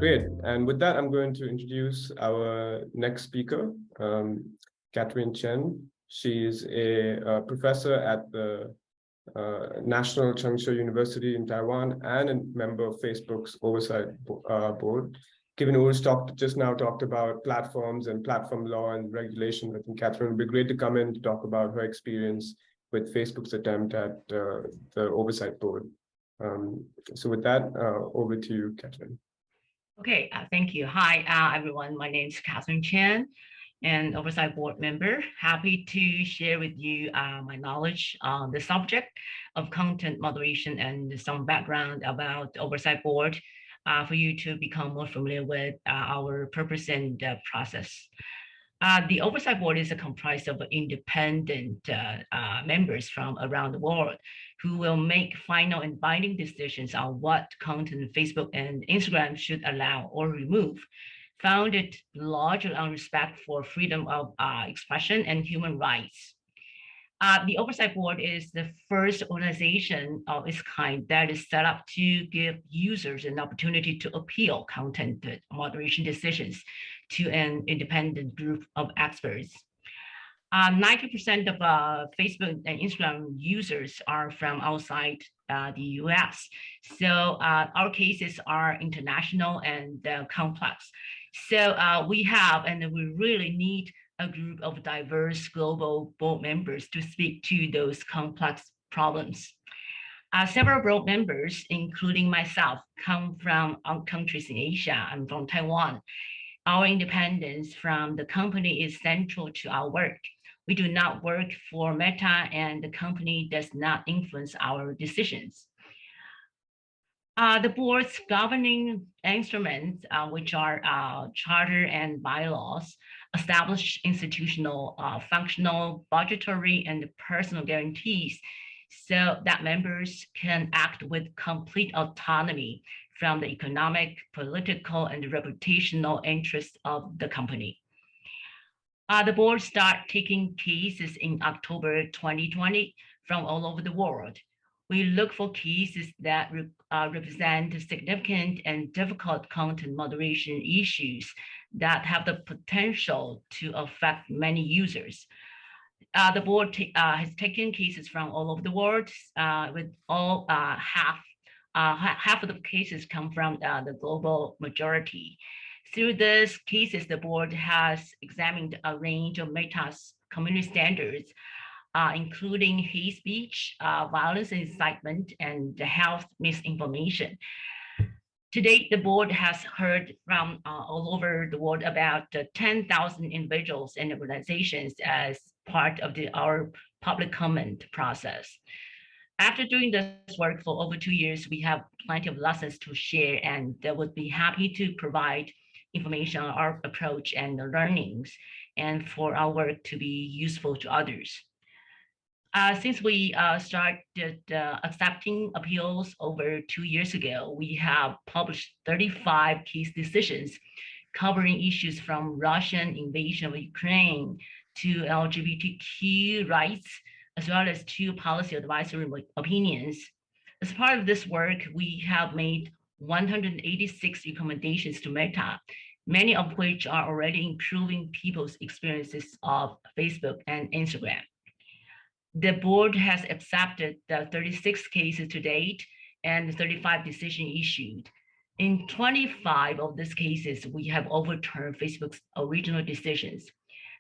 Great. And with that, I'm going to introduce our next speaker, Catherine Chen. She is a professor at the National Changsha University in Taiwan and a member of Facebook's oversight board. Given Ul's just now talked about platforms and platform law and regulation, I think Catherine would be great to come in to talk about her experience with Facebook's attempt at the oversight board. So with that, over to you, Catherine. Okay, thank you. Hi, everyone. My name is Catherine Chen, an oversight board member. Happy to share with you my knowledge on the subject of content moderation and some background about the oversight board for you to become more familiar with our purpose and process. The oversight board is comprised of independent members from around the world who will make final and binding decisions on what content Facebook and Instagram should allow or remove, founded largely on respect for freedom of expression and human rights. The Oversight Board is the first organization of its kind that is set up to give users an opportunity to appeal content moderation decisions to an independent group of experts. 90% of Facebook and Instagram users are from outside the US. So our cases are international and complex. So we have, and we really need a group of diverse global board members to speak to those complex problems. Several board members, including myself, come from countries in Asia. I'm from Taiwan. Our independence from the company is central to our work. We do not work for Meta, and the company does not influence our decisions. The board's governing instruments, which are charter and bylaws, establish institutional, functional, budgetary, and personal guarantees so that members can act with complete autonomy from the economic, political, and reputational interests of the company. The board started taking cases in October 2020 from all over the world. We look for cases that represent significant and difficult content moderation issues that have the potential to affect many users. The board has taken cases from all over the world, with all half of the cases come from the global majority. Through these cases, the board has examined a range of Meta's community standards, including hate speech, violence and incitement, and health misinformation. To date, the board has heard from all over the world about 10,000 individuals and organizations as part of our public comment process. After doing this work for over 2 years, we have plenty of lessons to share, and would be happy to provide information on our approach and the learnings, and for our work to be useful to others. Since we started accepting appeals over 2 years ago, we have published 35 case decisions covering issues from Russian invasion of Ukraine to LGBTQ rights, as well as 2 policy advisory opinions. As part of this work, we have made 186 recommendations to Meta, many of which are already improving people's experiences of Facebook and Instagram. The board has accepted the 36 cases to date and 35 decisions issued. In 25 of these cases, we have overturned Facebook's original decisions.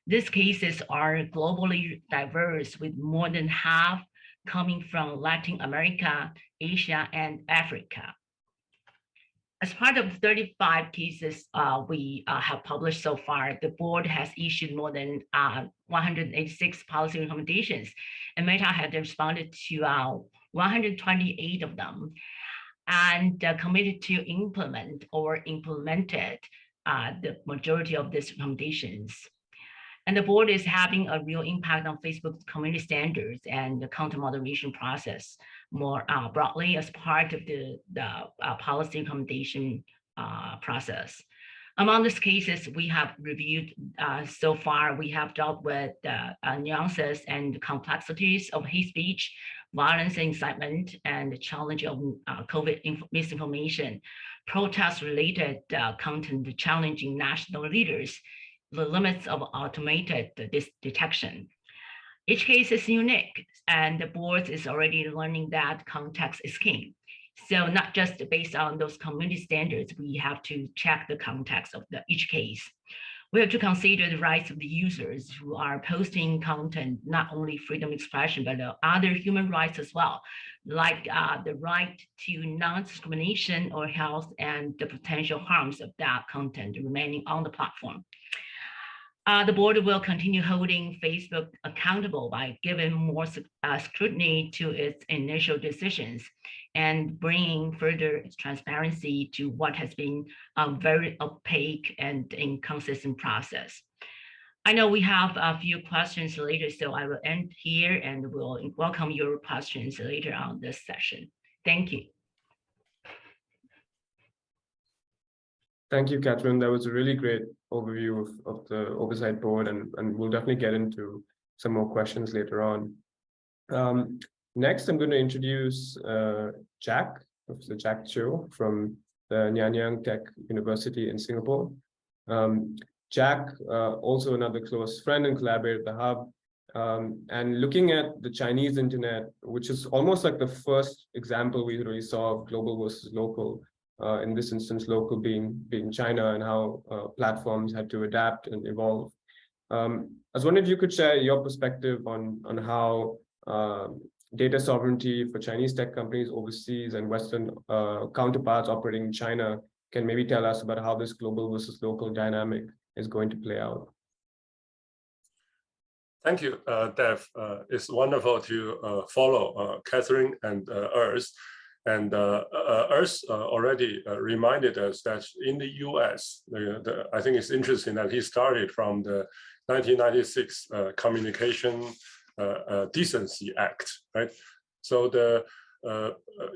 These cases are globally diverse, with more than half coming from Latin America, Asia, and Africa. As part of 35 cases we have published so far, the board has issued more than 186 policy recommendations, and Meta had responded to 128 of them and committed to implement or implemented the majority of these recommendations. And the board is having a real impact on Facebook's community standards and the content moderation process more broadly as part of the policy recommendation process. Among these cases we have reviewed so far, we have dealt with nuances and complexities of hate speech, violence and incitement, and the challenge of COVID misinformation, protest-related content challenging national leaders, the limits of automated detection. Each case is unique, and the board is already learning that context is king. So not just based on those community standards, we have to check the context of each case. We have to consider the rights of the users who are posting content, not only freedom of expression, but other human rights as well, like the right to non-discrimination or health and the potential harms of that content remaining on the platform. The board will continue holding Facebook accountable by giving more scrutiny to its initial decisions and bringing further transparency to what has been a very opaque and inconsistent process. I know we have a few questions later, so I will end here and will welcome your questions later on this session. Thank you. Thank you, Catherine. That was a really great overview of the Oversight Board, and we'll definitely get into some more questions later on. Next, I'm going to introduce Jack, Professor Jack Cho from the Nanyang Tech University in Singapore. Jack, also another close friend and collaborator at the Hub, and looking at the Chinese internet, which is almost like the first example we really saw of global versus local. In this instance, local being China, and how platforms had to adapt and evolve. I was wondering if you could share your perspective on how data sovereignty for Chinese tech companies overseas and Western counterparts operating in China can maybe tell us about how this global versus local dynamic is going to play out. Thank you, Dev. It's wonderful to follow Catherine and Urs. And Urs already reminded us that in the US, I think it's interesting that he started from the 1996 Communication Decency Act, right? So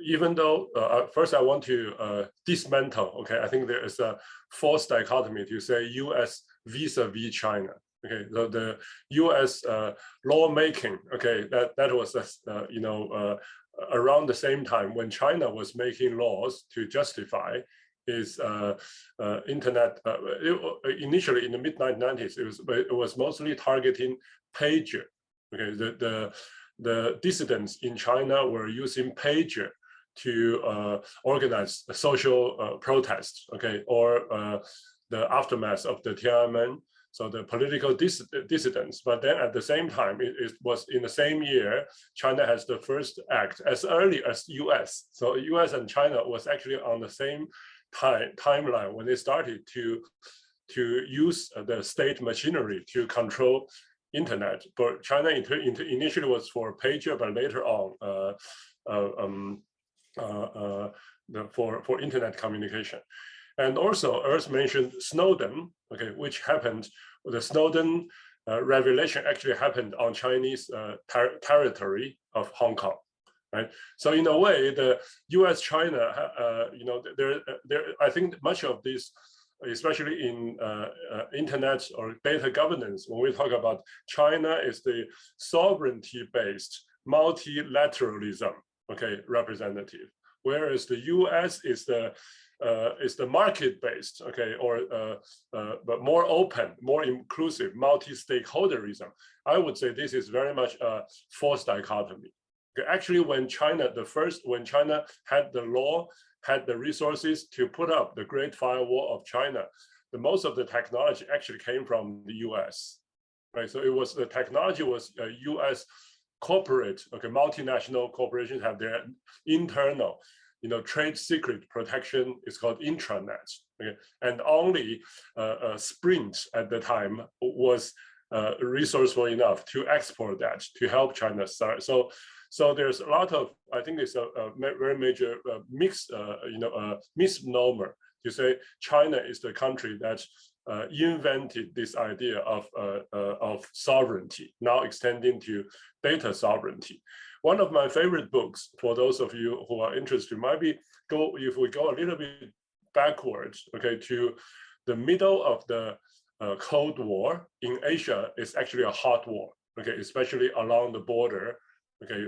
even though, first I want to dismantle, okay, I think there is a false dichotomy to say US vis-a-vis China. Okay, so the US lawmaking, okay, that was, around the same time when China was making laws to justify its internet. Initially in the mid-1990s, it was mostly targeting pager. Okay, the dissidents in China were using pager to organize social protests. Okay, or the aftermath of the Tiananmen. So the political dissidents, but then at the same time, it was in the same year, China has the first act as early as US. So US and China was actually on the same timeline when they started to use the state machinery to control internet. But China initially was for pager, but later on for internet communication. And also, Urs mentioned Snowden, okay, which happened, the Snowden revelation actually happened on Chinese territory of Hong Kong, right? So in a way, the US-China, I think much of this, especially in internet or data governance, when we talk about China is the sovereignty-based multilateralism, okay, representative, whereas the US is the market-based, okay, or but more open, more inclusive, multi-stakeholderism. I would say this is very much a false dichotomy. Okay, actually, when China had the law, had the resources to put up the Great Firewall of China, the most of the technology actually came from the US, right? So the technology was US corporate, okay, multinational corporations have their internal, trade secret protection is called intranet, okay? And only Sprint at the time was resourceful enough to export that to help China start. So there's a lot of, I think it's a very major misnomer to say China is the country that invented this idea of sovereignty, now extending to data sovereignty. One of my favorite books, for those of you who are interested, might be if we go a little bit backwards, okay, to the middle of the Cold War in Asia, is actually a hot war, okay, especially along the border okay,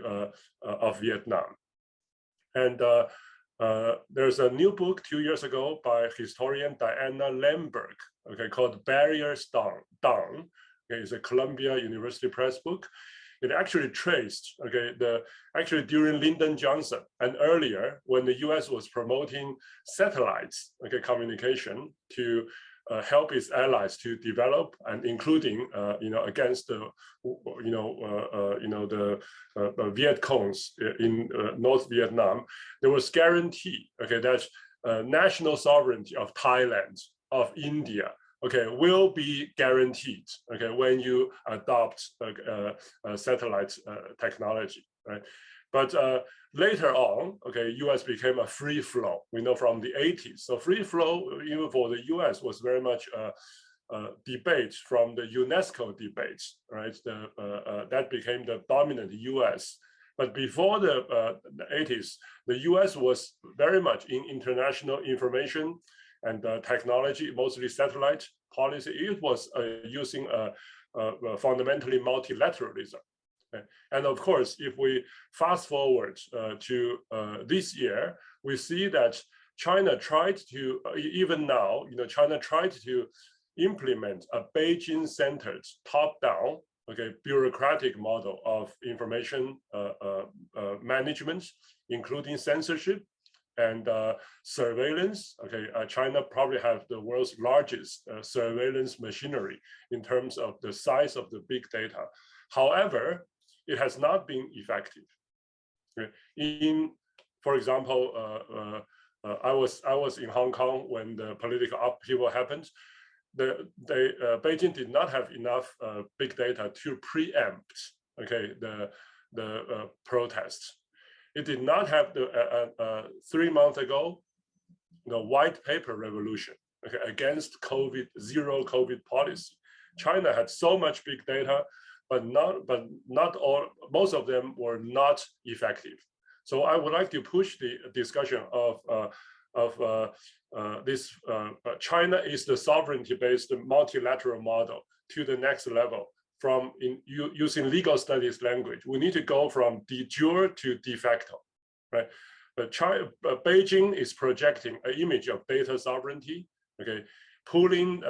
of Vietnam. And there's a new book 2 years ago by historian Diana Lemberg, okay, called Barriers Down. Okay, it's a Columbia University Press book. It actually traced, okay, actually during Lyndon Johnson and earlier when the US was promoting satellites, okay, communication to help its allies to develop, and including, against the, the Viet Congs in North Vietnam, there was guarantee, okay, that national sovereignty of Thailand, of India, okay, will be guaranteed, okay, when you adopt satellite technology, right? But later on, okay, US became a free flow. We know from the 80s. So free flow, even for the US, was very much a debate from the UNESCO debates, right? That became the dominant US. But before the 80s, the US was very much in international information and technology, mostly satellite policy. It was using fundamentally multilateralism. Okay. And of course, if we fast forward to this year, we see that China tried to, even now, China tried to implement a Beijing-centered, top-down, okay, bureaucratic model of information management, including censorship and surveillance. Okay, China probably have the world's largest surveillance machinery in terms of the size of the big data. However, it has not been effective. Okay. For example, I was in Hong Kong when the political upheaval happened. Beijing did not have enough big data to preempt, okay, the protests. It did not have the 3 months ago, the white paper revolution, okay, against COVID, zero COVID policy. China had so much big data, but not all. Most of them were not effective. So I would like to push the discussion of this. China is the sovereignty-based multilateral model to the next level. From using legal studies language, we need to go from de jure to de facto, right? But Beijing is projecting an image of data sovereignty, okay, pulling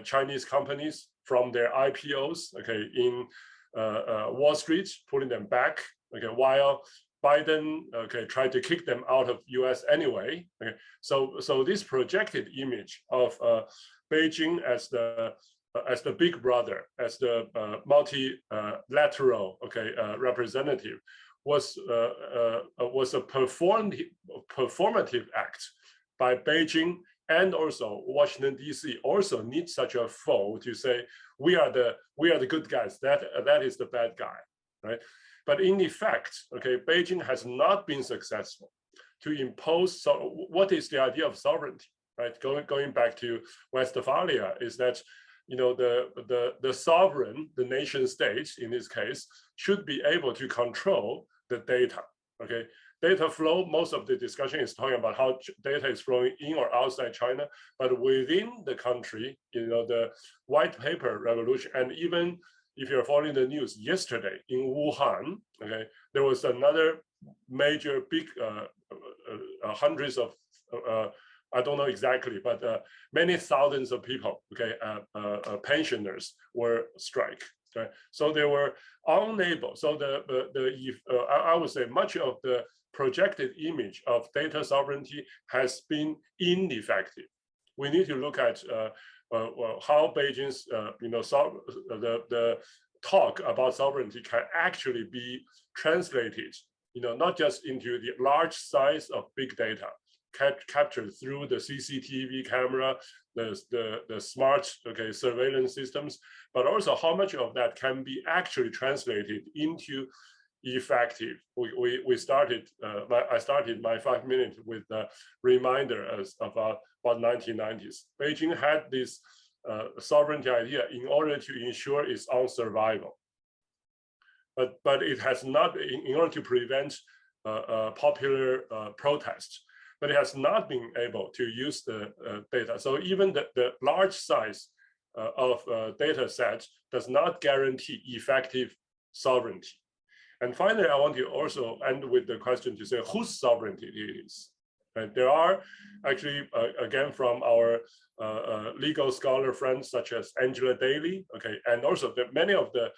Chinese companies from their IPOs, okay, in Wall Street, pulling them back, okay, while Biden, okay, tried to kick them out of US anyway. Okay, so this projected image of Beijing as the big brother, as the multilateral, okay, representative, was a performative act by Beijing, and also Washington D.C. also needs such a foe to say we are the good guys. That is the bad guy, right? But in effect, okay, Beijing has not been successful to impose. So what is the idea of sovereignty, right? Going back to Westphalia, is that the sovereign, the nation states in this case, should be able to control the data. Okay, data flow. Most of the discussion is talking about how data is flowing in or outside China, but within the country, the white paper revolution, and even if you're following the news yesterday in Wuhan, okay, there was another major big hundreds of I don't know exactly, but many thousands of people, okay, pensioners were strike. Right? So they were unable. So I would say much of the projected image of data sovereignty has been ineffective. We need to look at how Beijing's the talk about sovereignty can actually be translated, not just into the large size of big data captured through the CCTV camera, the smart, okay, surveillance systems, but also how much of that can be actually translated into effective. I started my 5 minutes with a reminder about 1990s. Beijing had this sovereignty idea in order to ensure its own survival. But it has not, in order to prevent popular protests, but it has not been able to use the data. So even the large size of data sets does not guarantee effective sovereignty. And finally, I want to also end with the question to say whose sovereignty it is. Right? There are actually, again, from our legal scholar friends such as Angela Daly, okay, and also many of the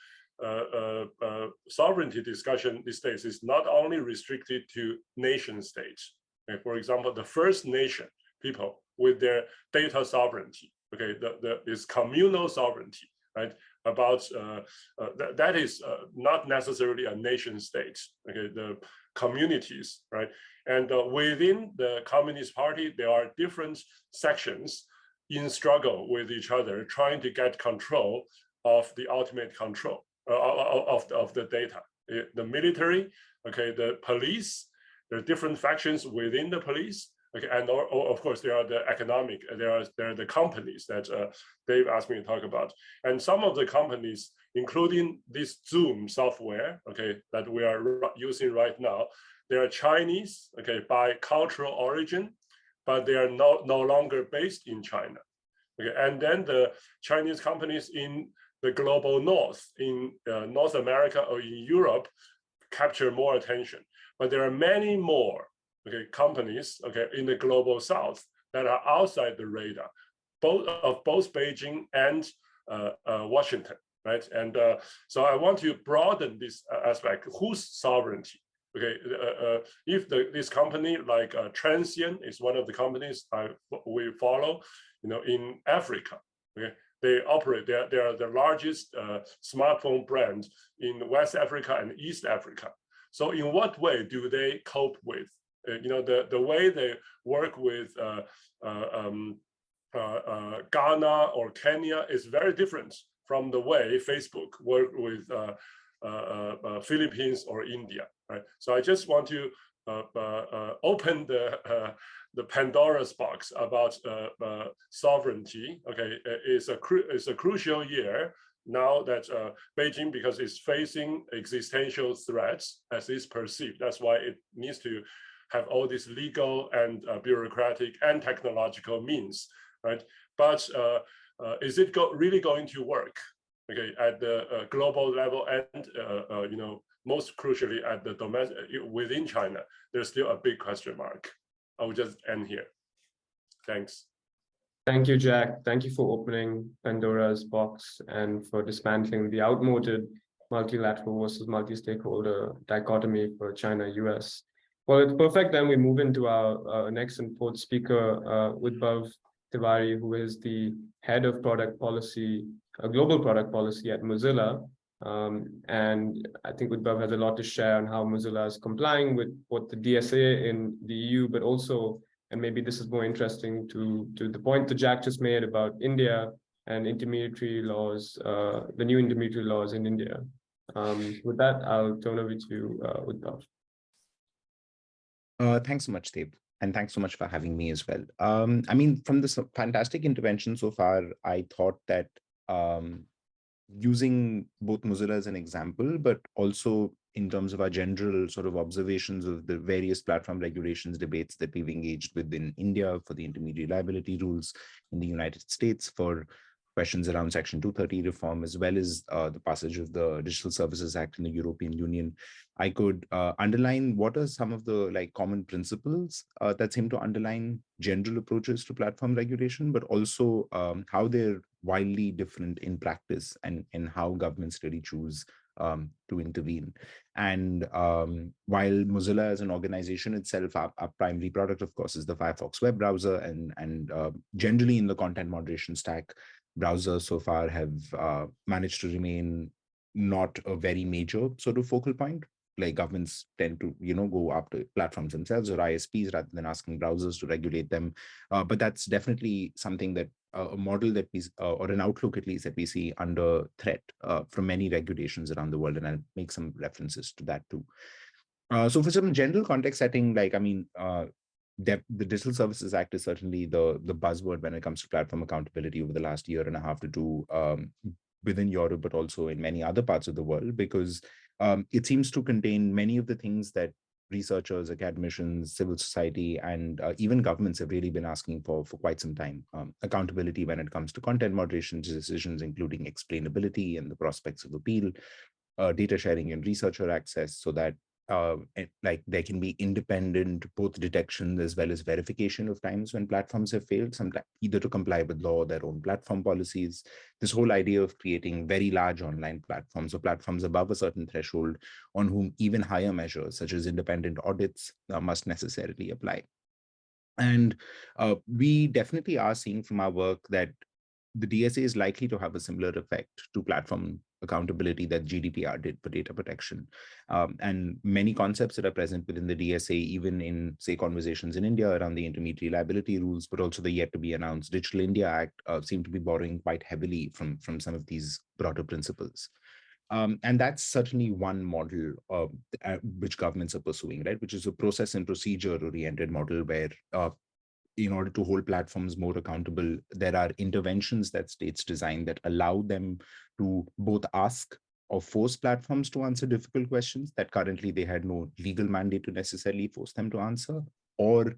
sovereignty discussion these days is not only restricted to nation states. Okay? For example, the First Nation people with their data sovereignty, okay, this communal sovereignty, right? About that is not necessarily a nation state, okay, the communities, right? And within the Communist Party, there are different sections in struggle with each other, trying to get control of the ultimate control of the data. The military, okay, the police, there are different factions within the police, okay, and of course there are the economic, there are the companies that Dave asked me to talk about, and some of the companies, including this Zoom software, okay, that we are using right now, they are Chinese, okay, by cultural origin, but they are no longer based in China, okay, and then the Chinese companies in the global north, in North America or in Europe, capture more attention, but there are many more, okay, companies, okay, in the global south that are outside the radar, both Beijing and Washington, right? And so I want to broaden this aspect. Whose sovereignty? Okay, if this company like Transsion is one of the companies we follow, you know, in Africa, okay, they operate. They are the largest smartphone brand in West Africa and East Africa. So in what way do they cope with, you know, the way they work with Ghana or Kenya is very different from the way Facebook work with Philippines or India, right? So I just want to open the Pandora's box about sovereignty. Okay, it's a crucial year now that Beijing, because it's facing existential threats as is perceived. That's why it needs to have all these legal and bureaucratic and technological means, right? But is it really going to work? Okay, at the global level and you know, most crucially at the domestic within China, there's still a big question mark. I will just end here. Thanks. Thank you, Jack. Thank you for opening Pandora's box and for dismantling the outmoded multilateral versus multi-stakeholder dichotomy for China-US. Well, it's perfect. Then we move into our next and fourth speaker, Udbhav Tiwari, who is the head of product policy, global product policy at Mozilla. And I think Udbhav has a lot to share on how Mozilla is complying with what the DSA in the EU, but also, and maybe this is more interesting to the point that Jack just made about India and intermediary laws, the new intermediary laws in India. With that, I'll turn over to Udbhav. Thanks so much, Dave. And thanks so much for having me as well. I mean, from this fantastic intervention so far, I thought that using both Mozilla as an example, but also in terms of our general sort of observations of the various platform regulations debates that we've engaged with in India for the intermediary liability rules, in the United States for questions around Section 230 reform, as well as the passage of the Digital Services Act in the European Union, I could underline what are some of the common principles that seem to underline general approaches to platform regulation, but also how they're wildly different in practice and how governments really choose to intervene. And while Mozilla as an organization itself, our primary product, of course, is the Firefox web browser, and generally in the content moderation stack, browsers so far have managed to remain not a very major sort of focal point. Like governments tend to, go after platforms themselves or ISPs rather than asking browsers to regulate them. But that's definitely something that a model that we, or an outlook at least, that we see under threat from many regulations around the world. And I'll make some references to that too. So for some general context setting, the Digital Services Act is certainly the buzzword when it comes to platform accountability over the last year and a half to two within Europe, but also in many other parts of the world, because it seems to contain many of the things that researchers, academicians, civil society, and even governments have really been asking for quite some time. Accountability when it comes to content moderation decisions, including explainability and the prospects of appeal. data sharing and researcher access, so that like there can be independent both detection as well as verification of times when platforms have failed, sometimes either to comply with law or their own platform policies. This whole idea of creating very large online platforms or platforms above a certain threshold on whom even higher measures such as independent audits must necessarily apply. And we definitely are seeing from our work that the DSA is likely to have a similar effect to platform accountability that GDPR did for data protection. And many concepts that are present within the DSA, even in, say, conversations in India around the intermediary liability rules, but also the yet to be announced Digital India Act, seem to be borrowing quite heavily from some of these broader principles. And that's certainly one model which governments are pursuing, right? Which is a process and procedure oriented model where in order to hold platforms more accountable, there are interventions that states design that allow them to both ask or force platforms to answer difficult questions that currently they had no legal mandate to necessarily force them to answer, or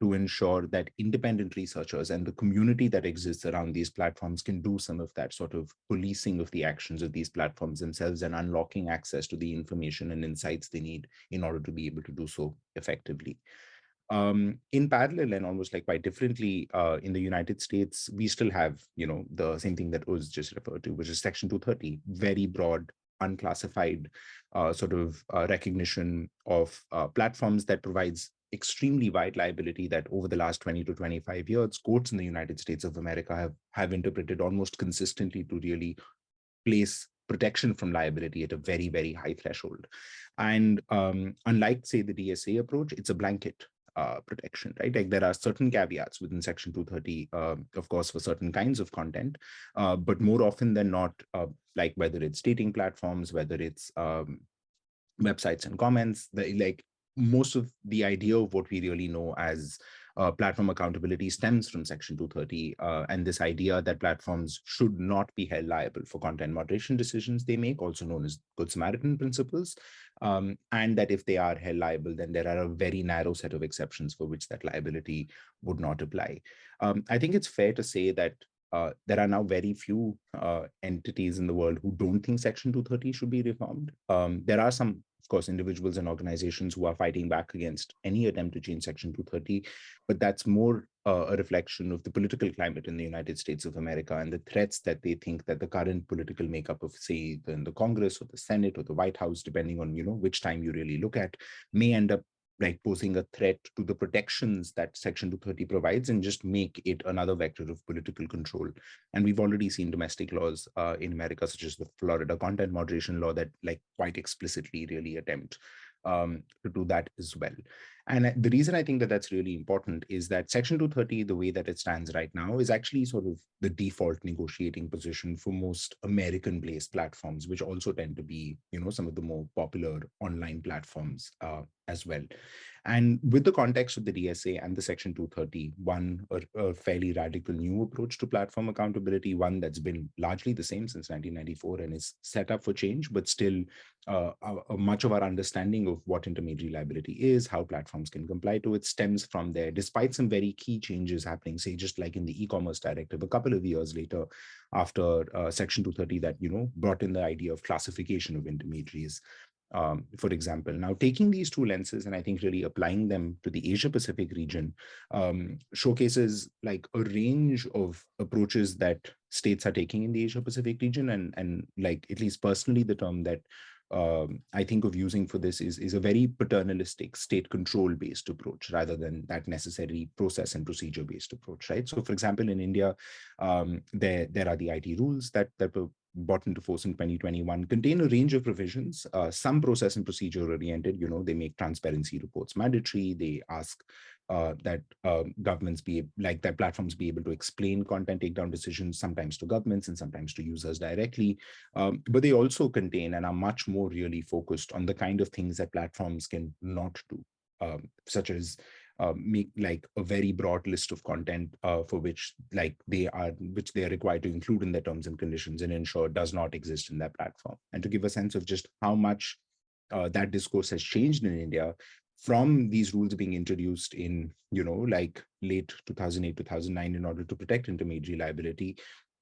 to ensure that independent researchers and the community that exists around these platforms can do some of that sort of policing of the actions of these platforms themselves and unlocking access to the information and insights they need in order to be able to do so effectively. In parallel and almost like quite differently, in the United States, we still have, the same thing that was just referred to, which is Section 230, very broad, unclassified sort of recognition of platforms that provides extremely wide liability that over the last 20 to 25 years, courts in the United States of America have interpreted almost consistently to really place protection from liability at a very, very high threshold. And unlike, say, the DSA approach, it's a blanket protection, right? Like there are certain caveats within Section 230, of course, for certain kinds of content, but more often than not, like whether it's dating platforms, whether it's websites and comments, like most of the idea of what we really know as platform accountability stems from Section 230, and this idea that platforms should not be held liable for content moderation decisions they make, also known as Good Samaritan principles, and that if they are held liable, then there are a very narrow set of exceptions for which that liability would not apply. I think it's fair to say that there are now very few entities in the world who don't think Section 230 should be reformed. There are some, of course, individuals and organizations who are fighting back against any attempt to change Section 230, but that's more a reflection of the political climate in the United States of America and the threats that they think that the current political makeup of, say, the Congress or the Senate or the White House, depending on, which time you really look at, may end up like posing a threat to the protections that Section 230 provides and just make it another vector of political control. And we've already seen domestic laws in America, such as the Florida content moderation law, that like quite explicitly really attempt to do that as well. And the reason I think that that's really important is that Section 230, the way that it stands right now, is actually sort of the default negotiating position for most American-based platforms, which also tend to be, some of the more popular online platforms as well. And with the context of the DSA and the Section 230, one, a fairly radical new approach to platform accountability, one that's been largely the same since 1994 and is set up for change, but still much of our understanding of what intermediary liability is, how platforms can comply to it, stems from there, despite some very key changes happening, say, just like in the e-commerce directive a couple of years later after Section 230 that, brought in the idea of classification of intermediaries. For example, now taking these two lenses and I think really applying them to the Asia Pacific region showcases like a range of approaches that states are taking in the Asia Pacific region, and like at least personally the term that I think of using for this is a very paternalistic state control based approach rather than that necessary process and procedure based approach, right? So for example, in India, there are the IT rules that were brought into force in 2021, contain a range of provisions, some process and procedure oriented. They make transparency reports mandatory. They ask that governments that platforms be able to explain content takedown decisions, sometimes to governments and sometimes to users directly. But they also contain and are much more really focused on the kind of things that platforms can not do, such as make like a very broad list of content for which they are required to include in their terms and conditions and ensure does not exist in that platform. And to give a sense of just how much that discourse has changed in India from these rules being introduced in late 2008, 2009 in order to protect intermediary liability,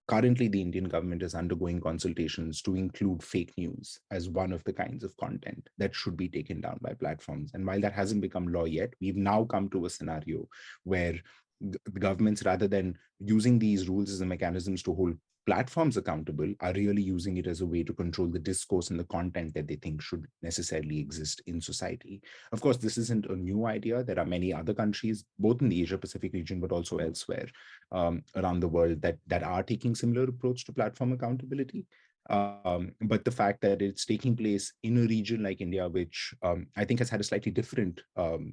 currently the Indian government is undergoing consultations to include fake news as one of the kinds of content that should be taken down by platforms. And while that hasn't become law yet, we've now come to a scenario where the governments, rather than using these rules as a mechanisms to hold platforms accountable, are really using it as a way to control the discourse and the content that they think should necessarily exist in society. Of course, this isn't a new idea. There are many other countries, both in the Asia Pacific region, but also elsewhere around the world that are taking similar approach to platform accountability. But the fact that it's taking place in a region like India, which I think has had a slightly different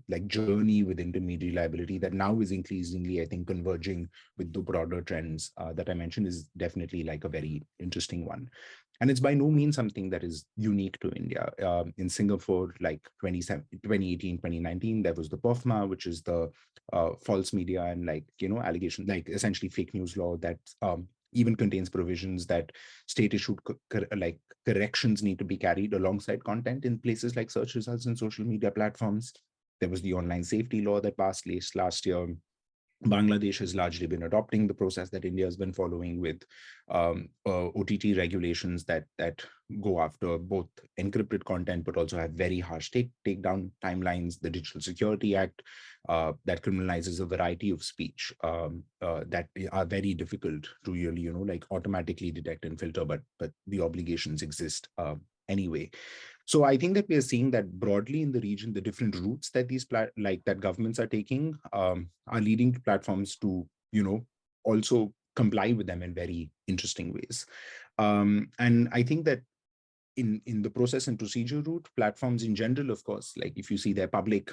like journey with intermediary liability, that now is increasingly, I think, converging with the broader trends that I mentioned, is definitely like a very interesting one. And it's by no means something that is unique to India. In Singapore, like 2018, 2019, there was the POFMA, which is the false media and allegation, like essentially fake news law that even contains provisions that state-issued corrections need to be carried alongside content in places like search results and social media platforms. There was the online safety law that passed last year. Bangladesh has largely been adopting the process that India has been following with OTT regulations that go after both encrypted content, but also have very harsh takedown timelines. The Digital Security Act that criminalizes a variety of speech that are very difficult to really, automatically detect and filter, but the obligations exist anyway. So I think that we are seeing that broadly in the region, the different routes that these that governments are taking are leading to platforms to, also comply with them in very interesting ways. And I think that in the process and procedure route, platforms in general, of course, like if you see their public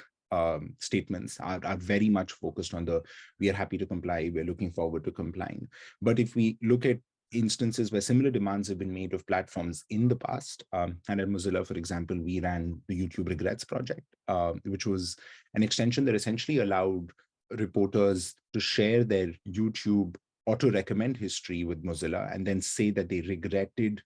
statements are very much focused on we are happy to comply, we're looking forward to complying. But if we look at instances where similar demands have been made of platforms in the past, and at Mozilla, for example, we ran the YouTube Regrets project, which was an extension that essentially allowed reporters to share their YouTube auto-recommend history with Mozilla and then say that they regretted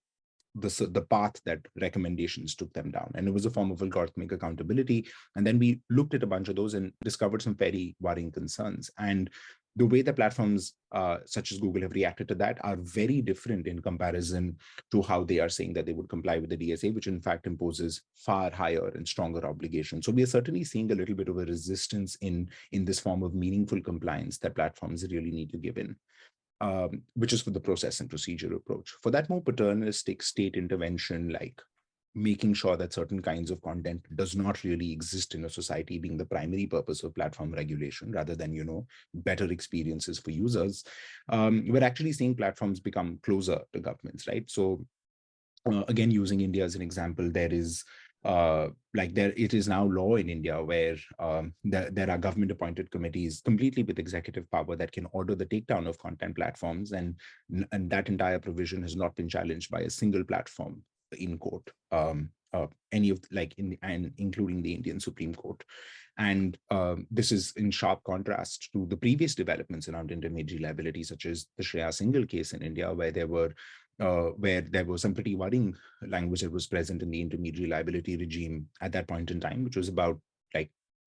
the path that recommendations took them down. And it was a form of algorithmic accountability. And then we looked at a bunch of those and discovered some very worrying concerns. And the way that platforms such as Google have reacted to that are very different in comparison to how they are saying that they would comply with the DSA, which in fact imposes far higher and stronger obligations. So we are certainly seeing a little bit of a resistance in this form of meaningful compliance that platforms really need to give in. Which is for the process and procedure approach. For that more paternalistic state intervention, like making sure that certain kinds of content does not really exist in a society being the primary purpose of platform regulation, rather than, better experiences for users, we're actually seeing platforms become closer to governments, right? So again, using India as an example, there is it is now law in India where there are government appointed committees completely with executive power that can order the takedown of content platforms, and that entire provision has not been challenged by a single platform in court, including the Indian Supreme Court. And this is in sharp contrast to the previous developments around intermediary liability, such as the Shreya Singhal case in India, where there was some pretty worrying language that was present in the intermediary liability regime at that point in time, which was about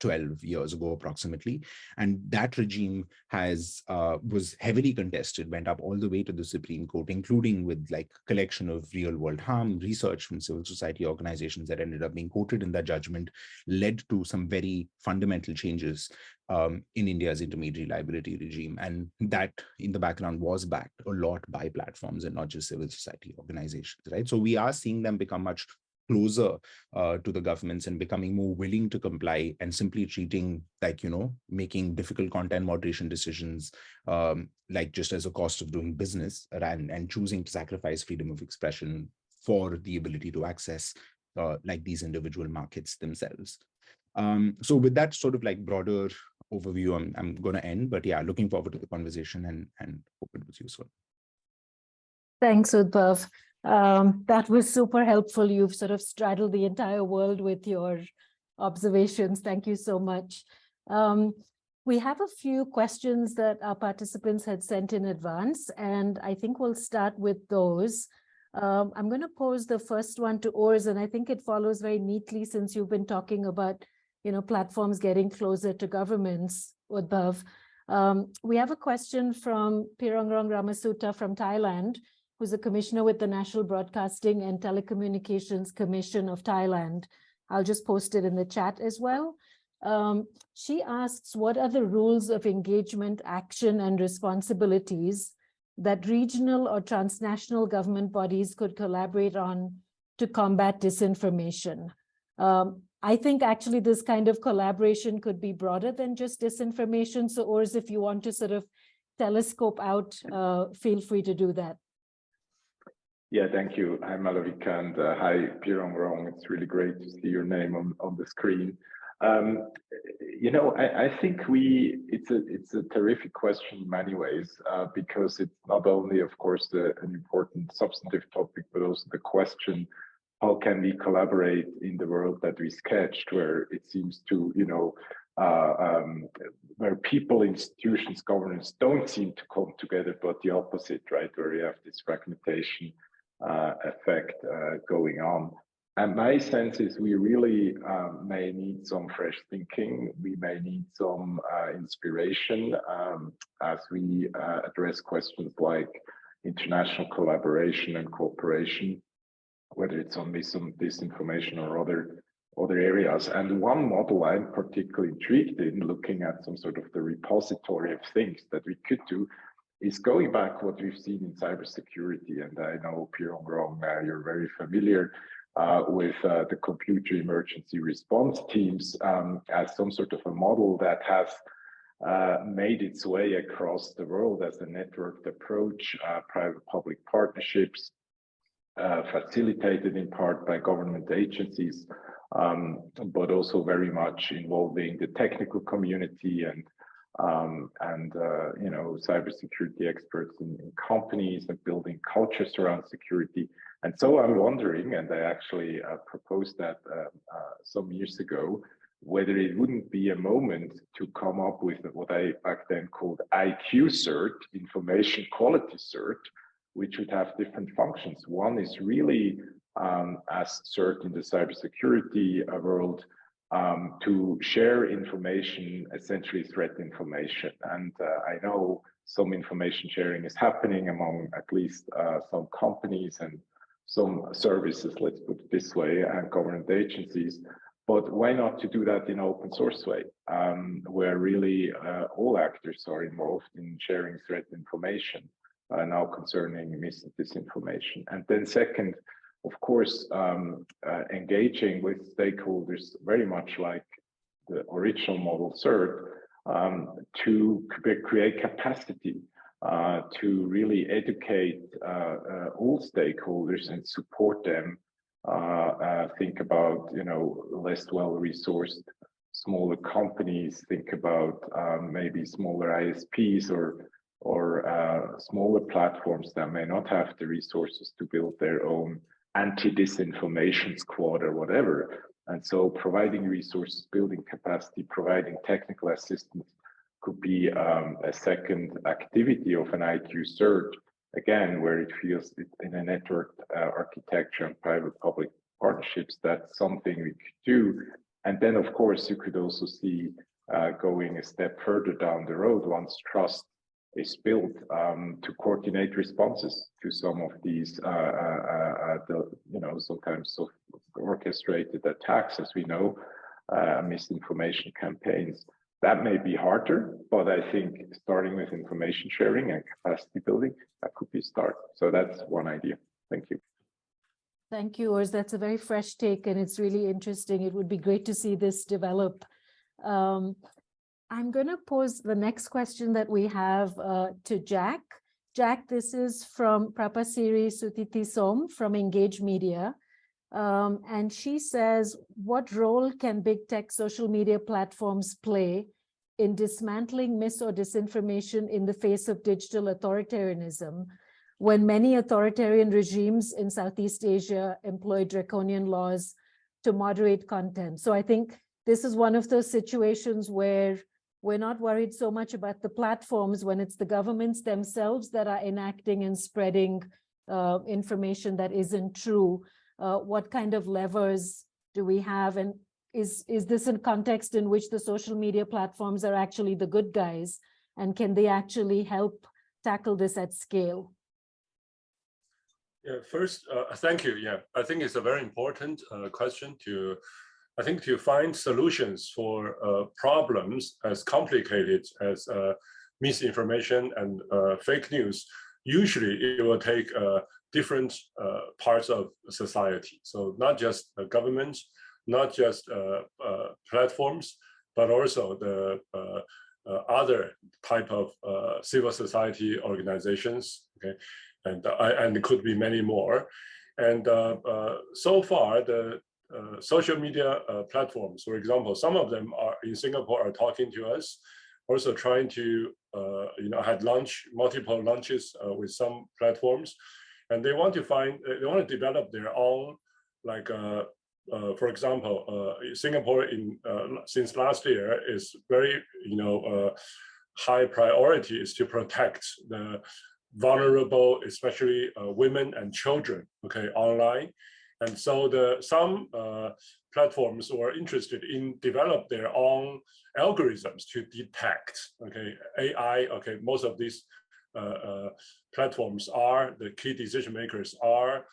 12 years ago approximately. And that regime was heavily contested, went up all the way to the Supreme Court, including with collection of real world harm research from civil society organizations that ended up being quoted in that judgment, led to some very fundamental changes in India's intermediary liability regime. And that in the background was backed a lot by platforms and not just civil society organizations, right? So we are seeing them become much closer to the governments and becoming more willing to comply, and simply treating making difficult content moderation decisions just as a cost of doing business, and choosing to sacrifice freedom of expression for the ability to access these individual markets themselves. So with that sort of broader overview, I'm going to end, but yeah, looking forward to the conversation and hope it was useful. Thanks, Udbhav. That was super helpful. You've sort of straddled the entire world with your observations. Thank you so much. We have a few questions that our participants had sent in advance, and I think we'll start with those. I'm going to pose the first one to Urs, and I think it follows very neatly since you've been talking about, platforms getting closer to governments, Udbhav. We have a question from Pirangrong Ramasutta from Thailand, who's a commissioner with the National Broadcasting and Telecommunications Commission of Thailand. I'll just post it in the chat as well. She asks, what are the rules of engagement, action, and responsibilities that regional or transnational government bodies could collaborate on to combat disinformation? I think actually this kind of collaboration could be broader than just disinformation. So, or if you want to sort of telescope out, feel free to do that. Yeah, thank you. Hi, Malavika, and hi, Pirangrong. It's really great to see your name on the screen. You know, I think it's a terrific question in many ways, because it's not only, of course, an important substantive topic, but also the question, how can we collaborate in the world that we sketched, where it seems to, you know, where people, institutions, governments don't seem to come together, but the opposite, right? Where you have this fragmentation effect going on. And my sense is we really may need some fresh thinking. We may need some inspiration as we address questions like international collaboration and cooperation, whether it's on disinformation or other areas. And one model I'm particularly intrigued in, looking at some sort of the repository of things that we could do, is going back what we've seen in cybersecurity. And I know, Pirangrong, you're very familiar with the computer emergency response teams as some sort of a model that has made its way across the world as a networked approach, private-public partnerships, facilitated in part by government agencies, but also very much involving the technical community and you know, cybersecurity experts in companies and building cultures around security. And so I'm wondering, and I actually proposed that some years ago, whether it wouldn't be a moment to come up with what I back then called IQ cert, information quality cert, which would have different functions. One is really, as cert in the cybersecurity world, to share information, essentially threat information. And I know some information sharing is happening among at least some companies and some services, let's put it this way, and government agencies. But why not to do that in an open source way, where really all actors are involved in sharing threat information, now concerning mis and disinformation. And then second, of course, engaging with stakeholders very much like the original model CERT, to create capacity, to really educate all stakeholders and support them. Think about, you know, less well-resourced smaller companies. Think about maybe smaller ISPs or smaller platforms that may not have the resources to build their own anti-disinformation squad or whatever. And so providing resources, building capacity, providing technical assistance could be a second activity of an IQ cert, again, where it feels in a networked architecture and private-public partnerships, that's something we could do. And then, of course, you could also see going a step further down the road, once trust is built, to coordinate responses to some of these, you know, sometimes so orchestrated attacks, as we know, misinformation campaigns. That may be harder, but I think starting with information sharing and capacity building, that could be a start. So that's one idea. Thank you. Thank you, Urs. That's a very fresh take, and it's really interesting. It would be great to see this develop. I'm going to pose the next question that we have to Jack. Jack, this is from Prapasiri Sutitisom from Engage Media. And she says, what role can big tech social media platforms play in dismantling mis or disinformation in the face of digital authoritarianism, when many authoritarian regimes in Southeast Asia employ draconian laws to moderate content? So I think this is one of those situations where we're not worried so much about the platforms when it's the governments themselves that are enacting and spreading information that isn't true. What kind of levers do we have? And is this in context in which the social media platforms are actually the good guys And can they actually help tackle this at scale? Yeah, first, thank you. Yeah, I think it's a very important question to find solutions for problems as complicated as misinformation and fake news. Usually it will take different parts of society. So not just government, not just platforms, but also the other type of civil society organizations, okay? And it could be many more. And so far, the social media platforms, for example, some of them are in Singapore are talking to us, also trying to, had multiple launches with some platforms, and they want to develop their own, like, for example, Singapore since last year is very, high priority is to protect the vulnerable, especially women and children, okay, online. And so some platforms were interested in develop their own algorithms to detect, okay, AI, okay, most of these platforms are, the key decision makers are,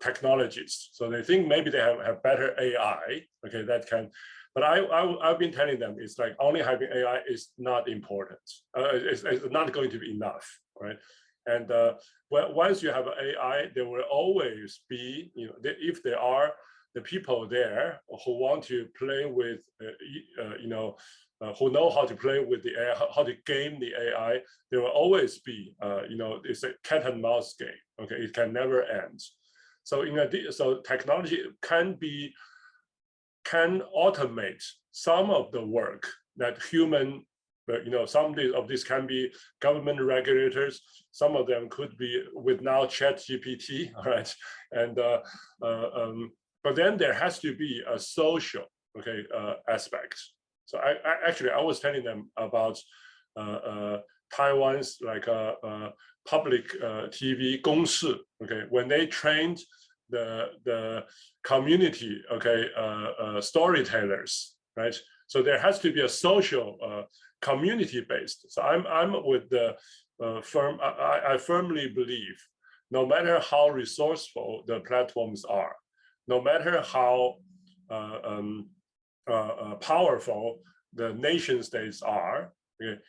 technologists. So they think maybe they have better AI, okay, that can, but I've been telling them it's like only having AI is not important. It's not going to be enough, right? And well, once you have AI, there will always be, if there are the people there who want to play with, who know how to play with the AI, how to game the AI, there will always be, it's a cat and mouse game. Okay, it can never end. So so technology can automate some of the work that human. But some of these can be government regulators. Some of them could be with now ChatGPT, all right? And but then there has to be a social, okay, aspect. So I was telling them about Taiwan's like public TV 公视, okay, when they trained the community, okay, storytellers, right? So there has to be a social community-based. So I'm with the firm. I firmly believe, no matter how resourceful the platforms are, no matter how powerful the nation states are, okay,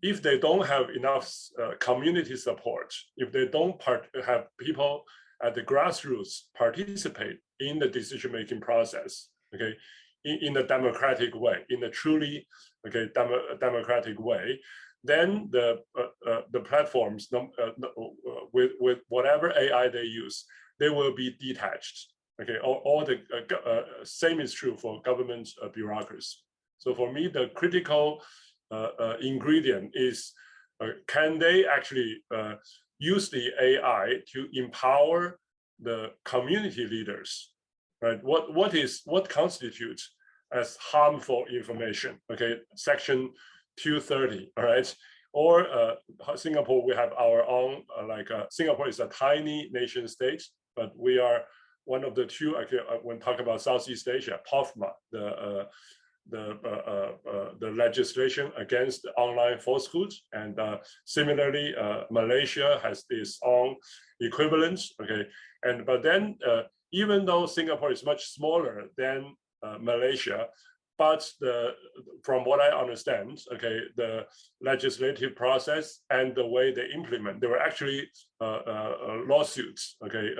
if they don't have enough community support, if they don't have people at the grassroots participate in the decision-making process, okay, in a democratic way, in a truly, okay, democratic way, then the platforms, with whatever AI they use, they will be detached. Okay, all the same is true for government bureaucracy. So for me, the critical ingredient is, can they actually use the AI to empower the community leaders, right? What constitutes as harmful information? Okay, Section 230, all right? Or Singapore, we have our own, Singapore is a tiny nation state, but we are one of the two, when talking about Southeast Asia, POFMA, the legislation against online falsehoods, and similarly, Malaysia has its own equivalence. Okay, but then even though Singapore is much smaller than Malaysia, but from what I understand, okay, the legislative process and the way they implement, there were actually lawsuits, okay,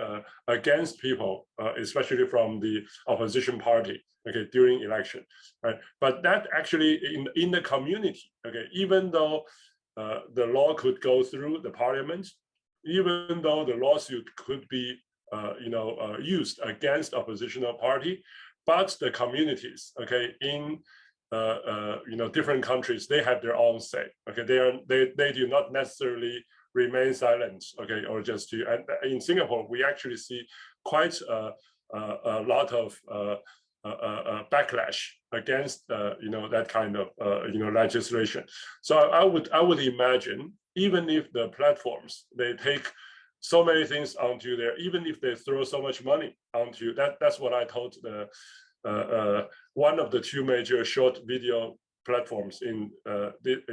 against people, especially from the opposition party, okay, during election, right? But that actually in the community, okay, even though the law could go through the parliament, even though the lawsuit could be used against oppositional party, but the communities, okay, in different countries, they have their own say. Okay, they do not necessarily remain silent. Okay, or just to. And in Singapore, we actually see quite a lot of backlash against that kind of legislation. So I would imagine, even if the platforms, they take so many things onto there, even if they throw so much money onto that. That's what I told the one of the two major short video platforms in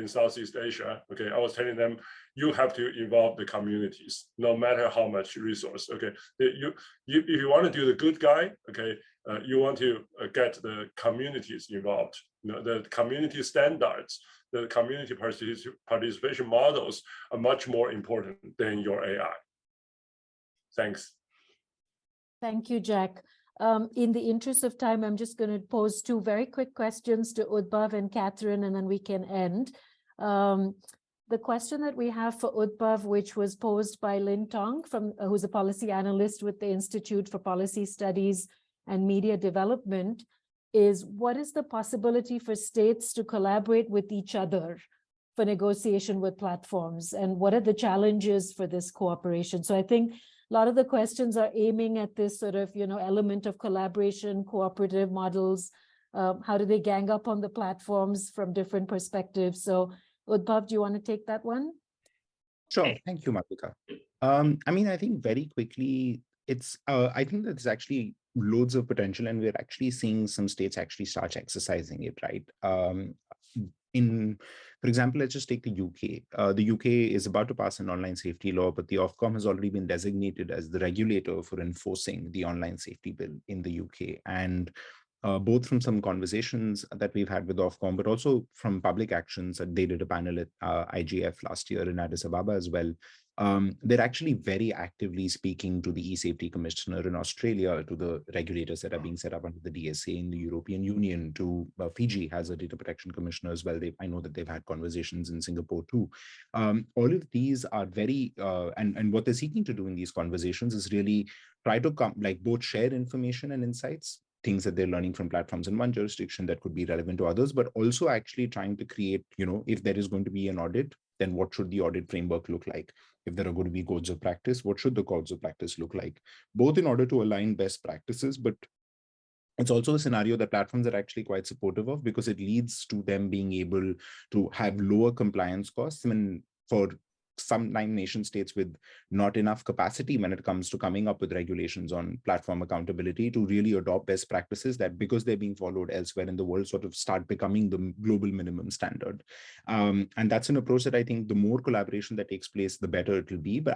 Southeast Asia, okay, I was telling them, you have to involve the communities, no matter how much resource, okay. If you want to do the good guy, okay, you want to get the communities involved. You know, the community standards, the community participation models are much more important than your AI. Thanks. Thank you, Jack. In the interest of time, I'm just going to pose two very quick questions to Udbhav and Catherine, and then we can end. The question that we have for Udbhav, which was posed by Lin Tong, who's a policy analyst with the Institute for Policy Studies and Media Development, is what is the possibility for states to collaborate with each other for negotiation with platforms, and what are the challenges for this cooperation? So I think a lot of the questions are aiming at this sort of, element of collaboration, cooperative models. How do they gang up on the platforms from different perspectives? So Udbhav, do you want to take that one? Sure. Thank you, Malvika. I mean, I think very quickly, I think that there's actually loads of potential, and we're actually seeing some states actually start exercising it, right? For example, let's just take the UK. The UK is about to pass an online safety law, but the Ofcom has already been designated as the regulator for enforcing the online safety bill in the UK. And both from some conversations that we've had with Ofcom, but also from public actions that they did a panel at IGF last year in Addis Ababa as well. They're actually very actively speaking to the e-safety commissioner in Australia, to the regulators that are being set up under the DSA in the European Union, to Fiji has a data protection commissioner as well. I know that they've had conversations in Singapore too. All of these are very, and what they're seeking to do in these conversations is really try to both share information and insights, things that they're learning from platforms in one jurisdiction that could be relevant to others, but also actually trying to create, if there is going to be an audit, then what should the audit framework look like? If there are going to be codes of practice, what should the codes of practice look like? Both in order to align best practices, but it's also a scenario that platforms are actually quite supportive of, because it leads to them being able to have lower compliance costs. I mean, for some nation states with not enough capacity when it comes to coming up with regulations on platform accountability, to really adopt best practices that, because they're being followed elsewhere in the world, sort of start becoming the global minimum standard. And that's an approach that I think the more collaboration that takes place, the better it will be. But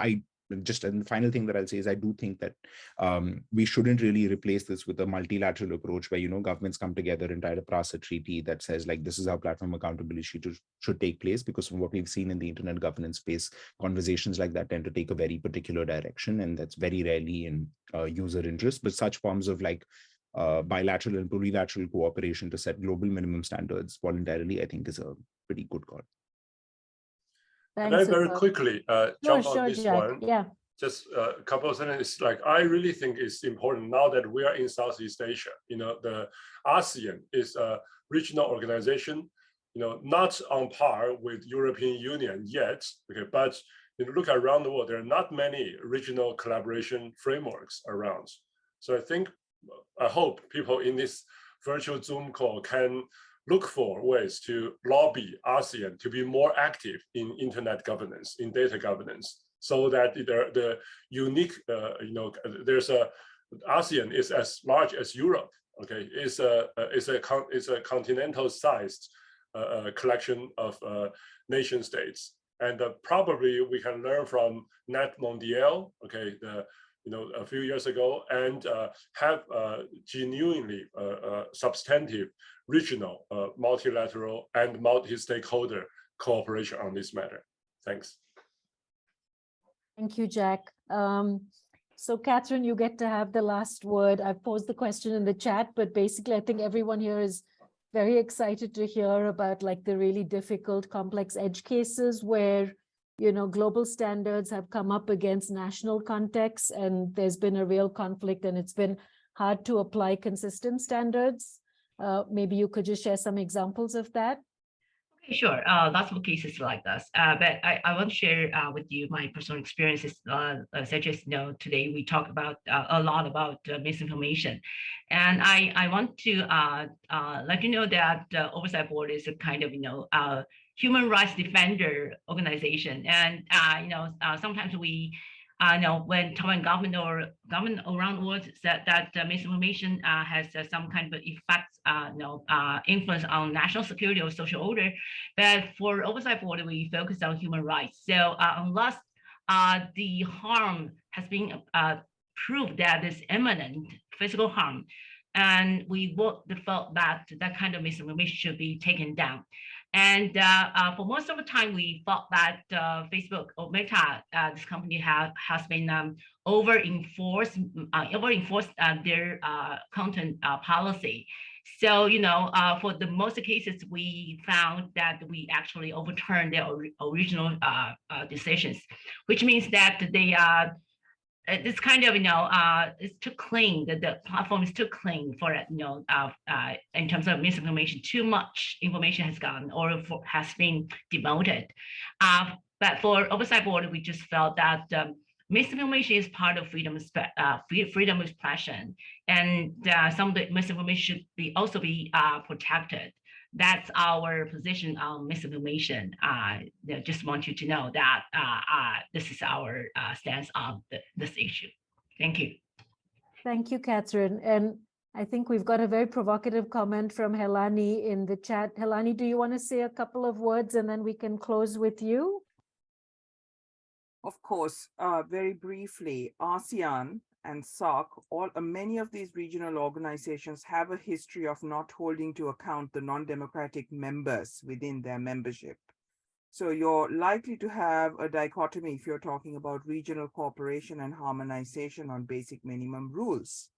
and the final thing that I'll say is I do think that we shouldn't really replace this with a multilateral approach where, governments come together and try to pass a treaty that says, like, this is how platform accountability should take place, because from what we've seen in the internet governance space, conversations like that tend to take a very particular direction, and that's very rarely in user interest. But such forms of bilateral and plurilateral cooperation to set global minimum standards voluntarily, I think is a pretty good call. Can I very quickly jump on this Jack. one? Yeah. Just a couple of sentences. I really think it's important now that we are in Southeast Asia. The ASEAN is a regional organization, not on par with European Union yet. Okay, but look around the world, there are not many regional collaboration frameworks around. So I hope people in this virtual Zoom call can look for ways to lobby ASEAN to be more active in internet governance, in data governance, so that the unique, there's ASEAN is as large as Europe. Okay, it's a continental-sized collection of nation states, and probably we can learn from Net Mondial. Okay, a few years ago, and have genuinely substantive regional, multilateral, and multi-stakeholder cooperation on this matter. Thanks. Thank you, Jack. So Catherine, you get to have the last word. I've posed the question in the chat, but basically I think everyone here is very excited to hear about the really difficult, complex edge cases where global standards have come up against national contexts, and there's been a real conflict, and it's been hard to apply consistent standards. Maybe you could just share some examples of that. Okay, sure. Lots of cases like this, but I want to share with you my personal experiences, such as, today we talk about a lot about misinformation. And I want to let you know that the Oversight Board is a kind of, human rights defender organization. And, sometimes we when talking government or government around the world said that misinformation has some kind of effects, influence on national security or social order. But for oversight board, we focus on human rights. So unless the harm has been proved that it's imminent physical harm, and we felt that that kind of misinformation should be taken down. And for most of the time, we thought that Facebook or Meta, this company has been over-enforced their content policy. So, for the most cases, we found that we actually overturned their original decisions, which means that they it's kind of, it's too clean, the platform is too clean for it, in terms of misinformation, too much information has gone or has been demoted. But for oversight board, we just felt that misinformation is part of freedom of expression, and some of the misinformation should also be protected. That's our position on misinformation. Just want you to know that this is our stance on this issue. Thank you. Thank you, Catherine. And I think we've got a very provocative comment from Helani in the chat. Helani, do you want to say a couple of words and then we can close with you? Of course, very briefly, ASEAN and SAARC, many of these regional organizations have a history of not holding to account the non-democratic members within their membership. So you're likely to have a dichotomy if you're talking about regional cooperation and harmonization on basic minimum rules.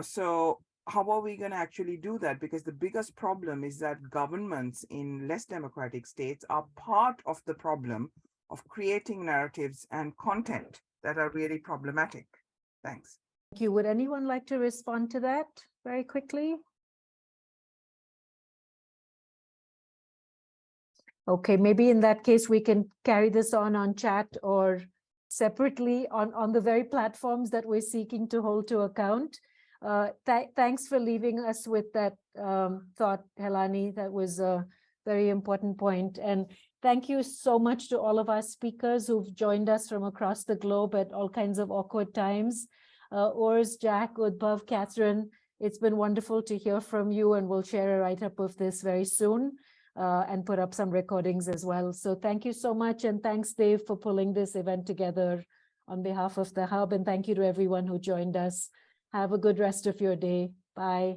So how are we going to actually do that? Because the biggest problem is that governments in less democratic states are part of the problem of creating narratives and content that are really problematic. Thanks. Thank you. Would anyone like to respond to that very quickly? Okay, maybe in that case, we can carry this on chat or separately on the very platforms that we're seeking to hold to account. Thanks for leaving us with that thought, Helani. That was a very important point. And thank you so much to all of our speakers who've joined us from across the globe at all kinds of awkward times. Urs, Jack, Udbhav, Catherine, it's been wonderful to hear from you, and we'll share a write-up of this very soon and put up some recordings as well. So thank you so much. And thanks, Dave, for pulling this event together on behalf of the Hub. And thank you to everyone who joined us. Have a good rest of your day. Bye.